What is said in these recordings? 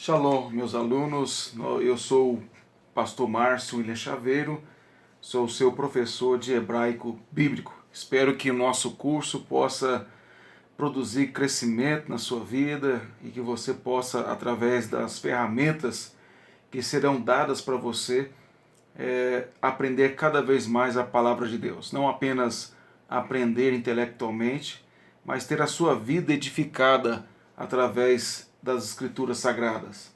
Shalom, meus alunos. Eu sou o pastor Márcio William Chaveiro, sou seu professor de hebraico bíblico. Espero que o nosso curso possa produzir crescimento na sua vida e que você possa, através das ferramentas que serão dadas para você, aprender cada vez mais a palavra de Deus. Não apenas aprender intelectualmente, mas ter a sua vida edificada através das Escrituras Sagradas.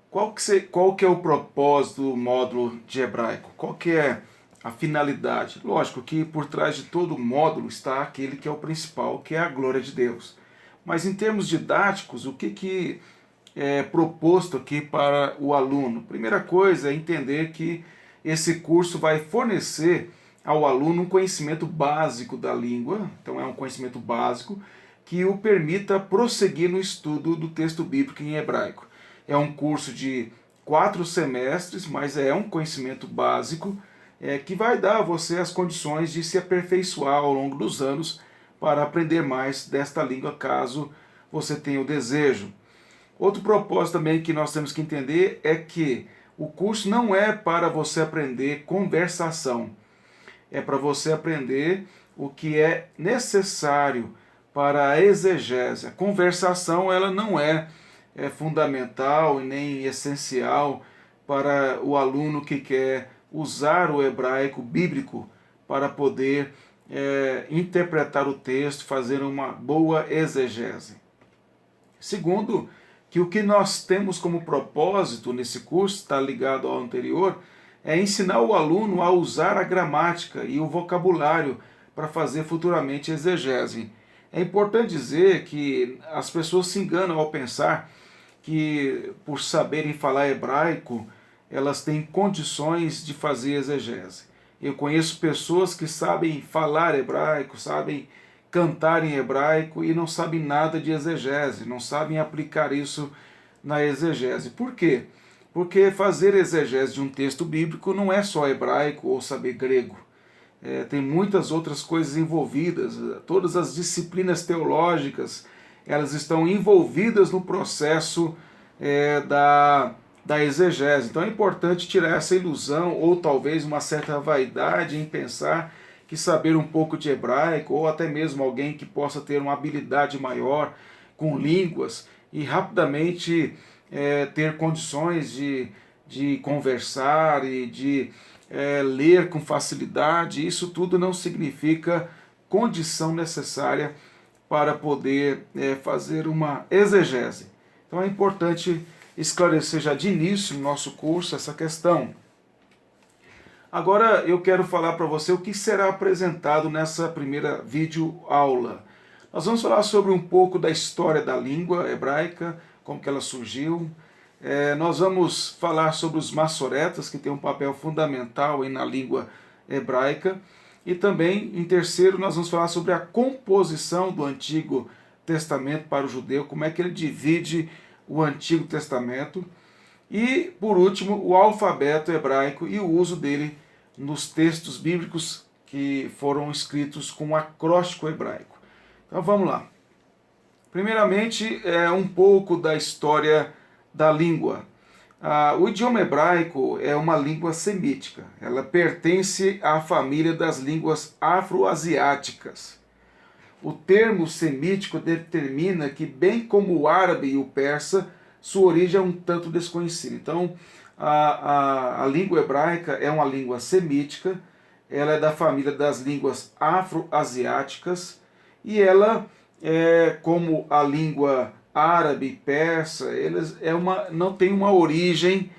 Qual que é o propósito do módulo de hebraico? Qual que é a finalidade? Lógico que por trás de todo módulo está aquele que é o principal, que é a glória de Deus. Mas em termos didáticos, o que é proposto aqui para o aluno? Primeira coisa é entender que esse curso vai fornecer ao aluno um conhecimento básico da língua, então é um conhecimento básico, que o permita prosseguir no estudo do texto bíblico em hebraico. É um curso de 4 semestres, mas é um conhecimento básico que vai dar a você as condições de se aperfeiçoar ao longo dos anos para aprender mais desta língua, caso você tenha o desejo. Outro propósito também que nós temos que entender é que o curso não é para você aprender conversação, é para você aprender o que é necessário para a exegese. A conversação ela não é fundamental e nem essencial para o aluno que quer usar o hebraico bíblico para poder interpretar o texto, fazer uma boa exegese. Segundo, que o que nós temos como propósito nesse curso, está ligado ao anterior, é ensinar o aluno a usar a gramática e o vocabulário para fazer futuramente exegese. É importante dizer que as pessoas se enganam ao pensar que, por saberem falar hebraico, elas têm condições de fazer exegese. Eu conheço pessoas que sabem falar hebraico, sabem cantar em hebraico e não sabem nada de exegese, não sabem aplicar isso na exegese. Por quê? Porque fazer exegese de um texto bíblico não é só hebraico ou saber grego. Tem muitas outras coisas envolvidas, todas as disciplinas teológicas, elas estão envolvidas no processo da exegese. Então é importante tirar essa ilusão, ou talvez uma certa vaidade em pensar que saber um pouco de hebraico, ou até mesmo alguém que possa ter uma habilidade maior com línguas e rapidamente ter condições de conversar e de ler com facilidade, isso tudo não significa condição necessária para poder fazer uma exegese. Então é importante esclarecer já de início no nosso curso essa questão. Agora eu quero falar para você o que será apresentado nessa primeira videoaula. Nós vamos falar sobre um pouco da história da língua hebraica, como que ela surgiu. Nós vamos falar sobre os massoretas, que têm um papel fundamental na língua hebraica. E também, em terceiro, nós vamos falar sobre a composição do Antigo Testamento para o judeu, como é que ele divide o Antigo Testamento. E, por último, o alfabeto hebraico e o uso dele nos textos bíblicos que foram escritos com acróstico hebraico. Então vamos lá. Primeiramente, um pouco da história da língua. O idioma hebraico é uma língua semítica. Ela pertence à família das línguas afro-asiáticas. O termo semítico determina que, bem como o árabe e o persa, sua origem é um tanto desconhecida. Então, a língua hebraica é uma língua semítica, ela é da família das línguas afro-asiáticas e ela, como a língua árabe e persa, não tem uma origem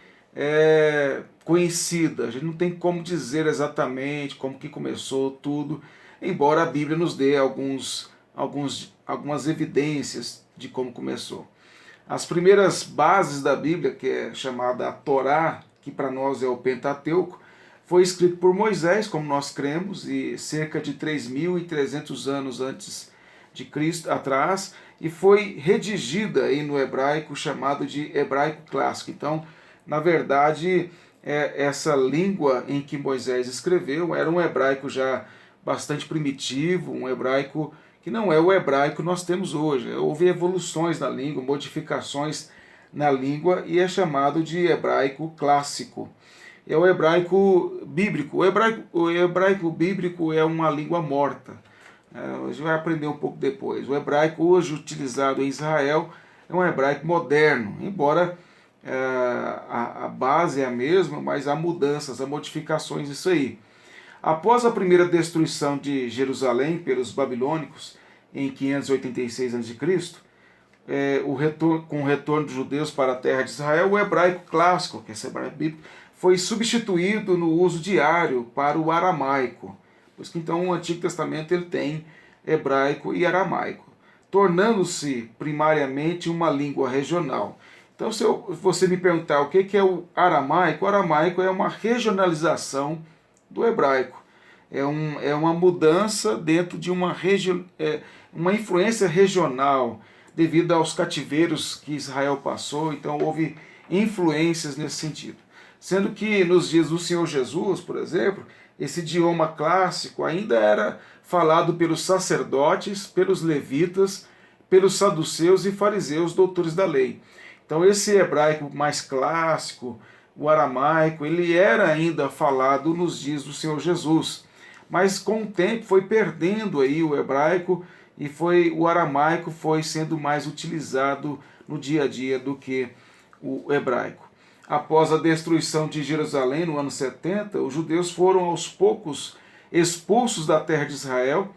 conhecida. A gente não tem como dizer exatamente como que começou tudo, embora a Bíblia nos dê algumas evidências de como começou. As primeiras bases da Bíblia, que é chamada a Torá, que para nós é o Pentateuco, foi escrito por Moisés, como nós cremos, e cerca de 3.300 anos antes de Cristo atrás, e foi redigida aí no hebraico chamado de hebraico clássico. Então, na verdade, essa língua em que Moisés escreveu era um hebraico já bastante primitivo, um hebraico que não é o hebraico que nós temos hoje. Houve evoluções na língua, modificações na língua e é chamado de hebraico clássico. É o hebraico bíblico. O hebraico bíblico é uma língua morta. A gente vai aprender um pouco depois. O hebraico hoje utilizado em Israel é um hebraico moderno, embora a base é a mesma, mas há mudanças, há modificações nisso aí. Após a primeira destruição de Jerusalém pelos babilônicos, em 586 a.C., com o retorno dos judeus para a terra de Israel, o hebraico clássico, que é esse hebraico bíblico, foi substituído no uso diário para o aramaico. Por isso que então o Antigo Testamento ele tem hebraico e aramaico, tornando-se primariamente uma língua regional. Então, se você me perguntar o que é o aramaico é uma regionalização do hebraico. É uma mudança dentro de uma influência regional, devido aos cativeiros que Israel passou, então houve influências nesse sentido. Sendo que nos dias do Senhor Jesus, por exemplo, esse idioma clássico ainda era falado pelos sacerdotes, pelos levitas, pelos saduceus e fariseus, doutores da lei. Então esse hebraico mais clássico, o aramaico, ele era ainda falado nos dias do Senhor Jesus. Mas com o tempo foi perdendo aí o hebraico e o aramaico foi sendo mais utilizado no dia a dia do que o hebraico. Após a destruição de Jerusalém no ano 70, os judeus foram aos poucos expulsos da terra de Israel,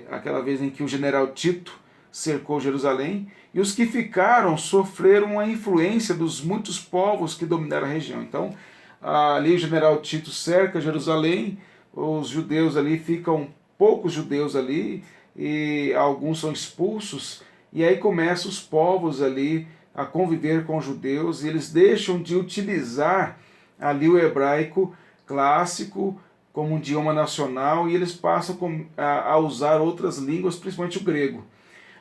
aquela vez em que o general Tito cercou Jerusalém, e os que ficaram sofreram a influência dos muitos povos que dominaram a região. Então, ali o general Tito cerca Jerusalém, os judeus ali ficam, poucos judeus ali, e alguns são expulsos, e aí começam os povos ali a conviver com os judeus, e eles deixam de utilizar ali o hebraico clássico como um idioma nacional, e eles passam a usar outras línguas, principalmente o grego.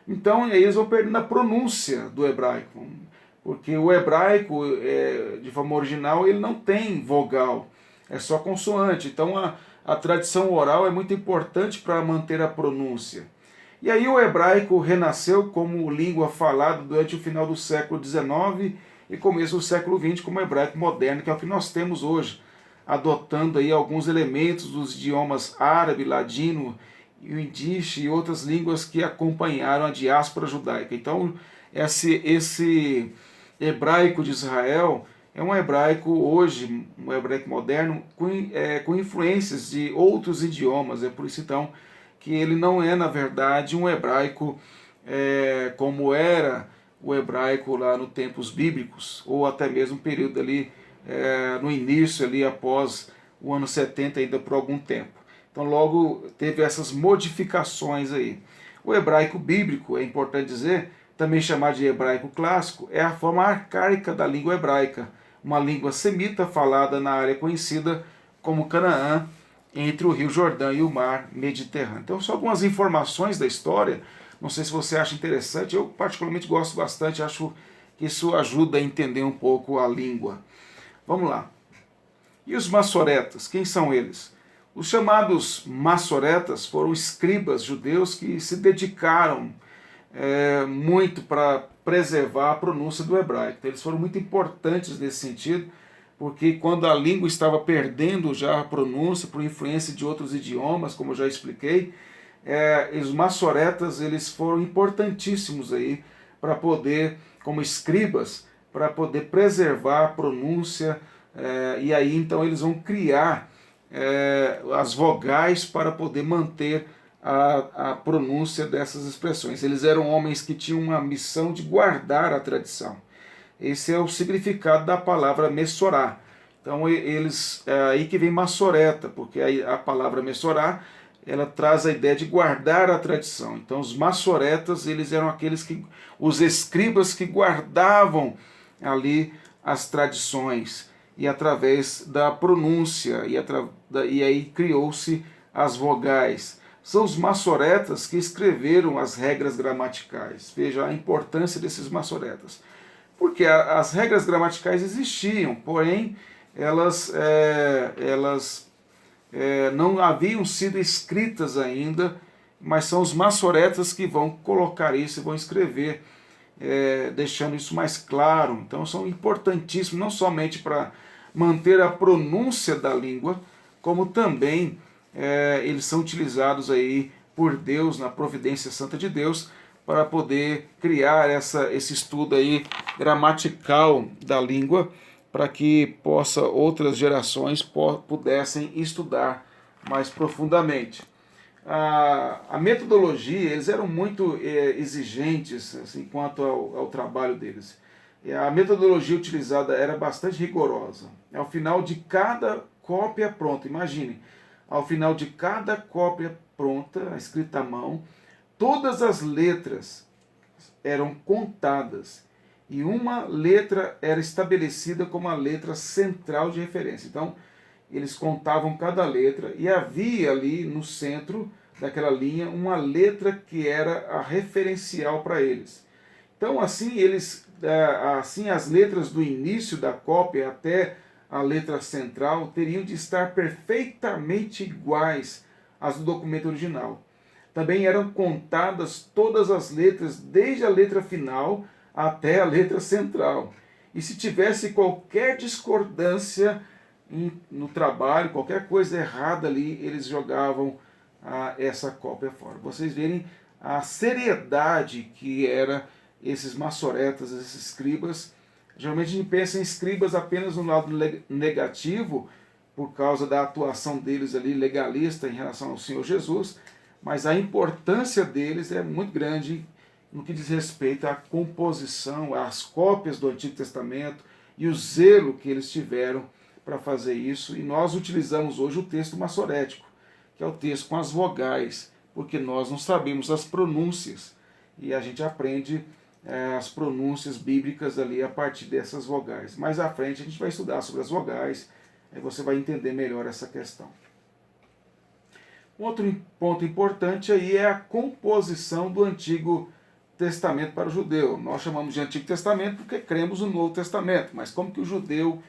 Então eles vão perdendo a pronúncia do hebraico, porque o hebraico, de forma original, ele não tem vogal, é só consoante. Então a tradição oral é muito importante para manter a pronúncia. E aí o hebraico renasceu como língua falada durante o final do século XIX e começo do século XX como hebraico moderno, que é o que nós temos hoje, adotando aí alguns elementos dos idiomas árabe, ladino, o Yiddish e outras línguas que acompanharam a diáspora judaica. Então esse hebraico de Israel é um hebraico hoje, um hebraico moderno, com influências de outros idiomas. É por isso então que ele não é, na verdade, um hebraico como era o hebraico lá nos tempos bíblicos, ou até mesmo período ali, no início, ali após o ano 70, ainda por algum tempo. Então logo teve essas modificações aí. O hebraico bíblico, é importante dizer, também chamado de hebraico clássico, é a forma arcaica da língua hebraica, uma língua semita falada na área conhecida como Canaã, entre o Rio Jordão e o mar Mediterrâneo. Então, só algumas informações da história, não sei se você acha interessante, eu particularmente gosto bastante, acho que isso ajuda a entender um pouco a língua. Vamos lá. E os massoretas, quem são eles? Os chamados massoretas foram escribas judeus que se dedicaram muito para preservar a pronúncia do hebraico. Então, eles foram muito importantes nesse sentido, porque quando a língua estava perdendo já a pronúncia por influência de outros idiomas, como eu já expliquei, os massoretas eles foram importantíssimos aí para poder, como escribas, para poder preservar a pronúncia, e aí então eles vão criar as vogais para poder manter a pronúncia dessas expressões. Eles eram homens que tinham uma missão de guardar a tradição. Esse é o significado da palavra messorá. Então aí que vem massoreta, porque a palavra messorá, ela traz a ideia de guardar a tradição. Então os massoretas, eles eram os escribas que guardavam ali as tradições, e através da pronúncia, e aí criou-se as vogais. São os massoretas que escreveram as regras gramaticais. Veja a importância desses massoretas. Porque as regras gramaticais existiam, porém elas não haviam sido escritas ainda, mas são os massoretas que vão colocar isso e vão escrever deixando isso mais claro. Então são importantíssimos, não somente para manter a pronúncia da língua, como também eles são utilizados aí por Deus, na providência santa de Deus, para poder criar esse estudo aí gramatical da língua, para que outras gerações pudessem estudar mais profundamente. A metodologia, eles eram muito exigentes assim, quanto ao trabalho deles. A metodologia utilizada era bastante rigorosa. Ao final de cada cópia pronta, imagine, ao final de cada cópia pronta, escrita à mão, todas as letras eram contadas e uma letra era estabelecida como a letra central de referência. Então, eles contavam cada letra e havia ali no centro daquela linha uma letra que era a referencial para eles. Então, assim as letras do início da cópia até a letra central teriam de estar perfeitamente iguais às do documento original. Também eram contadas todas as letras, desde a letra final até a letra central. E se tivesse qualquer discordância no trabalho, qualquer coisa errada ali, eles jogavam essa cópia fora. Vocês verem a seriedade que era esses maçoretas, esses escribas. Geralmente a gente pensa em escribas apenas no lado negativo, por causa da atuação deles ali legalista em relação ao Senhor Jesus, mas a importância deles é muito grande no que diz respeito à composição, às cópias do Antigo Testamento e o zelo que eles tiveram para fazer isso. E nós utilizamos hoje o texto maçorético, que é o texto com as vogais, porque nós não sabemos as pronúncias e a gente aprende as pronúncias bíblicas ali a partir dessas vogais. Mais à frente a gente vai estudar sobre as vogais, aí você vai entender melhor essa questão. Um outro ponto importante aí é a composição do Antigo Testamento para o judeu. Nós chamamos de Antigo Testamento porque cremos no Novo Testamento, mas como que o judeu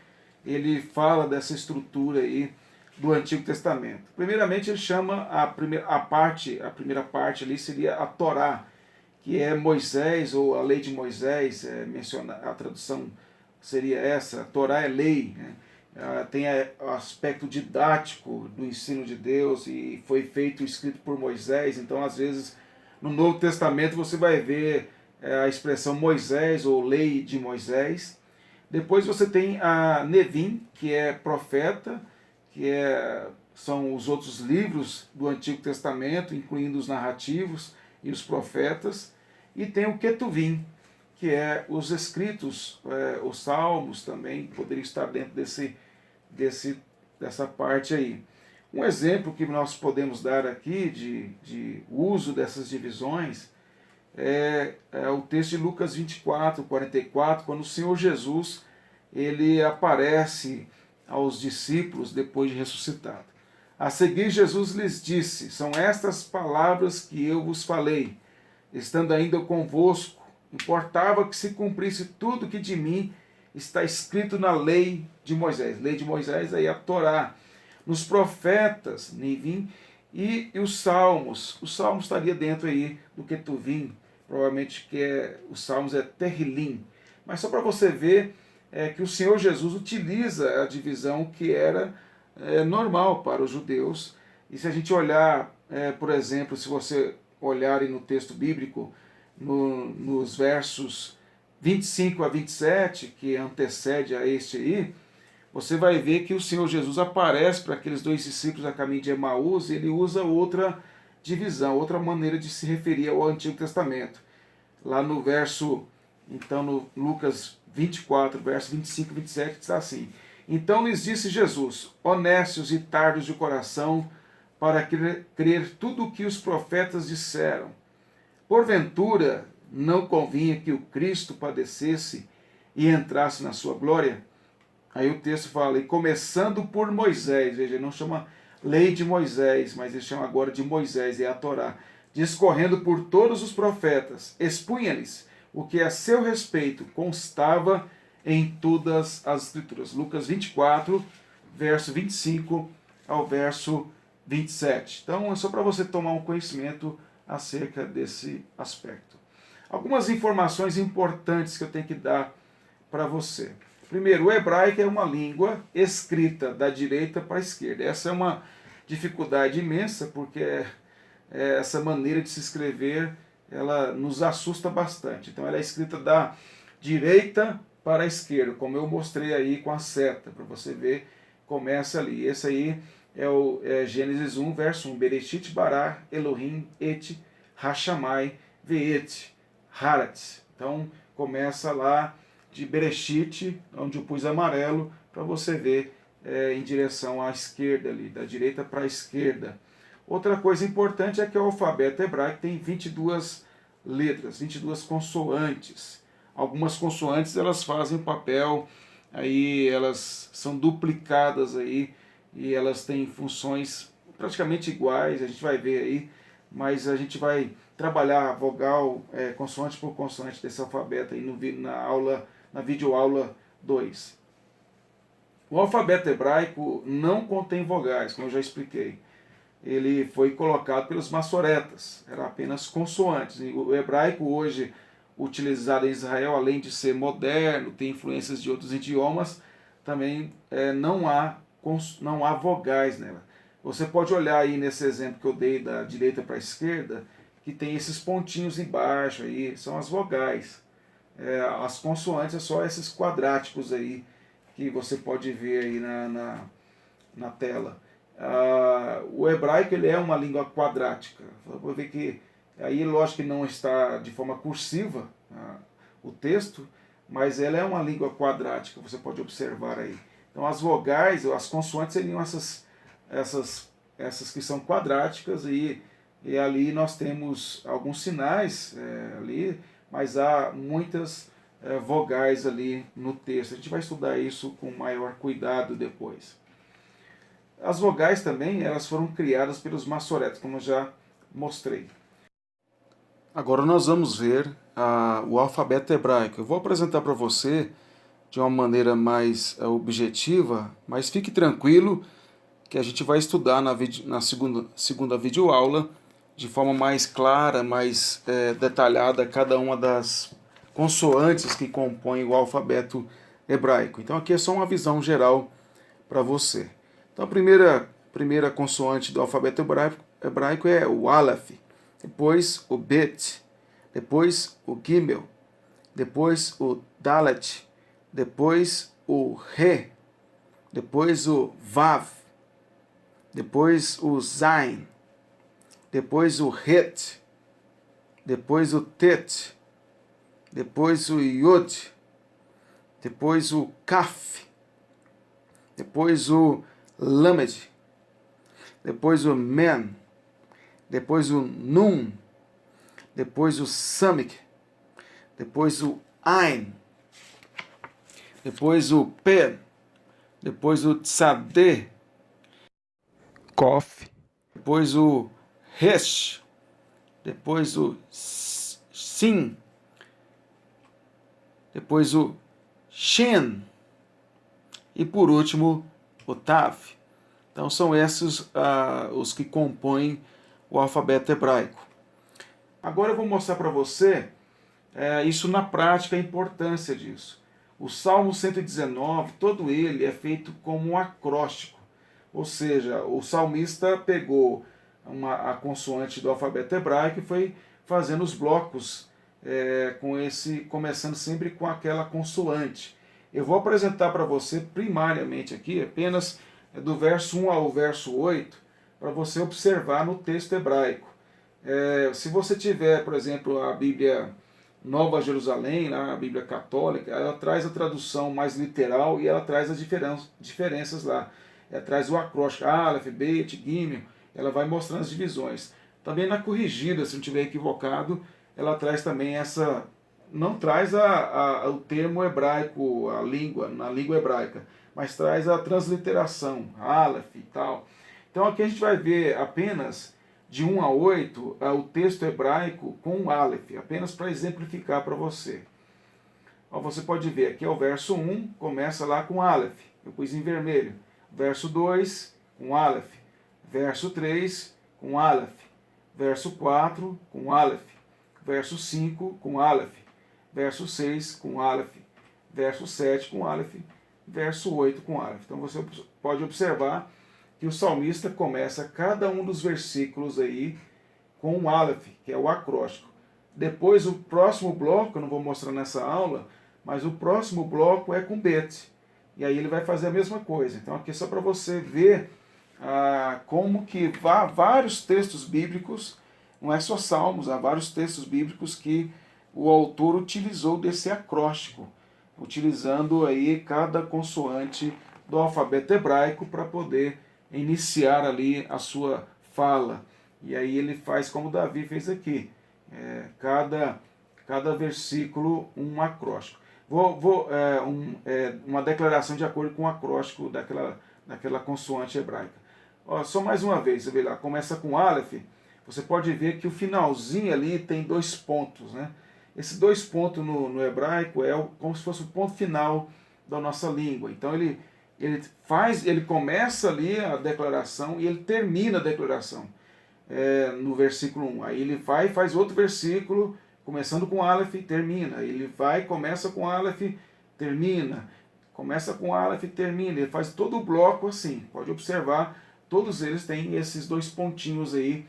ele fala dessa estrutura aí do Antigo Testamento? Primeiramente ele chama a primeira parte ali seria a Torá, que é Moisés, ou a lei de Moisés, a tradução seria essa, a Torá é lei, né? Tem o aspecto didático do ensino de Deus e foi feito e escrito por Moisés. Então, às vezes, no Novo Testamento você vai ver a expressão Moisés ou lei de Moisés. Depois você tem a Nevim, que é profeta, são os outros livros do Antigo Testamento, incluindo os narrativos e os profetas. E tem o Ketuvim, que é os escritos, os salmos também poderiam estar dentro dessa parte aí. Um exemplo que nós podemos dar aqui de uso dessas divisões é o texto de Lucas 24, 44, quando o Senhor Jesus ele aparece aos discípulos depois de ressuscitado. A seguir Jesus lhes disse: são estas palavras que eu vos falei, estando ainda convosco. Importava que se cumprisse tudo que de mim está escrito na lei de Moisés. Lei de Moisés aí a Torá. Nos profetas, Nevim, e os Salmos. Os Salmos estaria dentro aí do Ketuvim, provavelmente os Salmos é Terrilim. Mas só para você ver que o Senhor Jesus utiliza a divisão que era normal para os judeus. E se a gente olhar, por exemplo, se você olharem no texto bíblico, nos versos 25 a 27, que antecede a este aí, você vai ver que o Senhor Jesus aparece para aqueles dois discípulos a caminho de Emaús e ele usa outra divisão, outra maneira de se referir ao Antigo Testamento. Lá no verso, então no Lucas 24, verso 25 e 27, está assim: então lhes disse Jesus: honestos e tardos de coração, para crer tudo o que os profetas disseram. Porventura, não convinha que o Cristo padecesse e entrasse na sua glória? Aí o texto fala, e começando por Moisés, veja, ele não chama lei de Moisés, mas ele chama agora de Moisés, é a Torá, discorrendo por todos os profetas, expunha-lhes o que a seu respeito constava em todas as Escrituras. Lucas 24, verso 25 ao verso 27. Então, é só para você tomar um conhecimento acerca desse aspecto. Algumas informações importantes que eu tenho que dar para você. Primeiro, o hebraico é uma língua escrita da direita para a esquerda. Essa é uma dificuldade imensa, porque essa maneira de se escrever, ela nos assusta bastante. Então ela é escrita da direita para a esquerda, como eu mostrei aí com a seta, para você ver, começa ali. Esse aí é Gênesis 1, verso 1. Bereshit bara Elohim et Hashamai ve'et harat. Então começa lá de Bereshit, onde eu pus amarelo, para você ver em direção à esquerda ali, da direita para a esquerda. Outra coisa importante é que o alfabeto hebraico tem 22 letras, 22 consoantes. Algumas consoantes elas fazem papel, aí elas são duplicadas aí e elas têm funções praticamente iguais, a gente vai ver aí, mas a gente vai trabalhar vogal, consoante por consoante desse alfabeto aí na videoaula 2. O alfabeto hebraico não contém vogais, como eu já expliquei. Ele foi colocado pelos maçoretas, era apenas consoantes. E o hebraico hoje utilizado em Israel, além de ser moderno, tem influências de outros idiomas, também não há vogais nela. Você pode olhar aí nesse exemplo que eu dei da direita para a esquerda, que tem esses pontinhos embaixo aí, são as vogais. As consoantes é só esses quadráticos aí, que você pode ver aí na tela. O hebraico ele é uma língua quadrática. Vou ver que aí lógico que não está de forma cursiva o texto, mas ela é uma língua quadrática, você pode observar aí. Então as vogais, as consoantes seriam essas que são quadráticas e ali nós temos alguns sinais ali, mas há muitas vogais ali no texto. A gente vai estudar isso com maior cuidado depois. As vogais também elas foram criadas pelos maçoretas, como eu já mostrei. Agora nós vamos ver o alfabeto hebraico. Eu vou apresentar para você de uma maneira mais objetiva, mas fique tranquilo que a gente vai estudar na segunda videoaula de forma mais clara, mais detalhada, cada uma das consoantes que compõem o alfabeto hebraico. Então aqui é só uma visão geral para você. Então a primeira consoante do alfabeto hebraico é o Aleph, depois o Bet, depois o Gimel, depois o Dalet, depois o Re, depois o Vav, depois o Zain, depois o Het, depois o Tet, depois o Yod, depois o Kaf, depois o Lamed, depois o Men, depois o Nun, depois o Samik, depois o Ain, depois o Pe, depois o Tzadeh, Kof, depois o Resh, depois o Sin, depois o Shen e por último o Tav. Então são esses os que compõem o alfabeto hebraico. Agora eu vou mostrar para você isso na prática, a importância disso. O Salmo 119, todo ele é feito como um acróstico. Ou seja, o salmista pegou a consoante do alfabeto hebraico e foi fazendo os blocos começando sempre com aquela consoante. Eu vou apresentar para você primariamente aqui apenas do verso 1 ao verso 8, para você observar no texto hebraico. Se você tiver, por exemplo, a Bíblia Nova Jerusalém, a Bíblia Católica, ela traz a tradução mais literal e ela traz as diferenças lá. Ela traz o acróstico, Aleph, Bet, Gimel, ela vai mostrando as divisões. Também na corrigida, se não estiver equivocado, ela traz também não traz o termo hebraico, na língua hebraica, mas traz a transliteração, Aleph e tal. Então aqui a gente vai ver apenas de 1 a 8 o texto hebraico com o Aleph, apenas para exemplificar para você. Você pode ver aqui o verso 1, começa lá com Aleph, eu pus em vermelho. Verso 2, com Aleph. Verso 3, com Aleph. Verso 4, com Aleph. verso 5 com Aleph, verso 6 com Aleph, verso 7 com Aleph, verso 8 com Aleph. Então você pode observar que o salmista começa cada um dos versículos aí com um Aleph, que é o acróstico. Depois o próximo bloco, eu não vou mostrar nessa aula, mas o próximo bloco é com Bet. E aí ele vai fazer a mesma coisa. Então aqui é só para você ver como que vários textos bíblicos, não é só Salmos, há vários textos bíblicos que o autor utilizou desse acróstico, utilizando aí cada consoante do alfabeto hebraico para poder iniciar ali a sua fala. E aí ele faz como Davi fez aqui, cada versículo um acróstico. Uma declaração de acordo com o acróstico daquela consoante hebraica. Ó, só mais uma vez, você vê lá, começa com Aleph, você pode ver que o finalzinho ali tem 2 pontos, né? Esses 2 pontos no hebraico é como se fosse o ponto final da nossa língua. Então ele começa ali a declaração e ele termina a declaração no versículo 1. Aí ele vai e faz outro versículo, começando com Aleph, termina. Ele vai, começa com Aleph, termina. Começa com Aleph, termina. Ele faz todo o bloco assim. Pode observar, todos eles têm esses 2 pontinhos aí,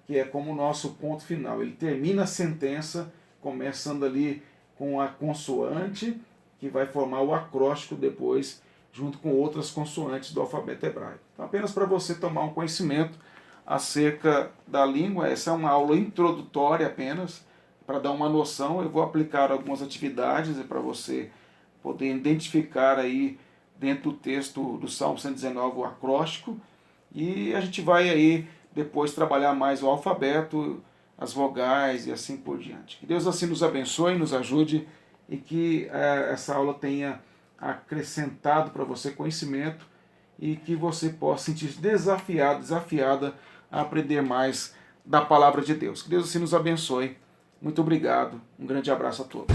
que é como o nosso ponto final. Ele termina a sentença, começando ali com a consoante, que vai formar o acróstico depois, junto com outras consoantes do alfabeto hebraico. Então, apenas para você tomar um conhecimento acerca da língua, essa é uma aula introdutória apenas, para dar uma noção. Eu vou aplicar algumas atividades para você poder identificar aí dentro do texto do Salmo 119 o acróstico, e a gente vai aí depois trabalhar mais o alfabeto, as vogais e assim por diante. Que Deus assim nos abençoe, nos ajude e que essa aula tenha acrescentado para você conhecimento e que você possa sentir desafiada a aprender mais da palavra de Deus. Que Deus assim nos abençoe. Muito obrigado. Um grande abraço a todos.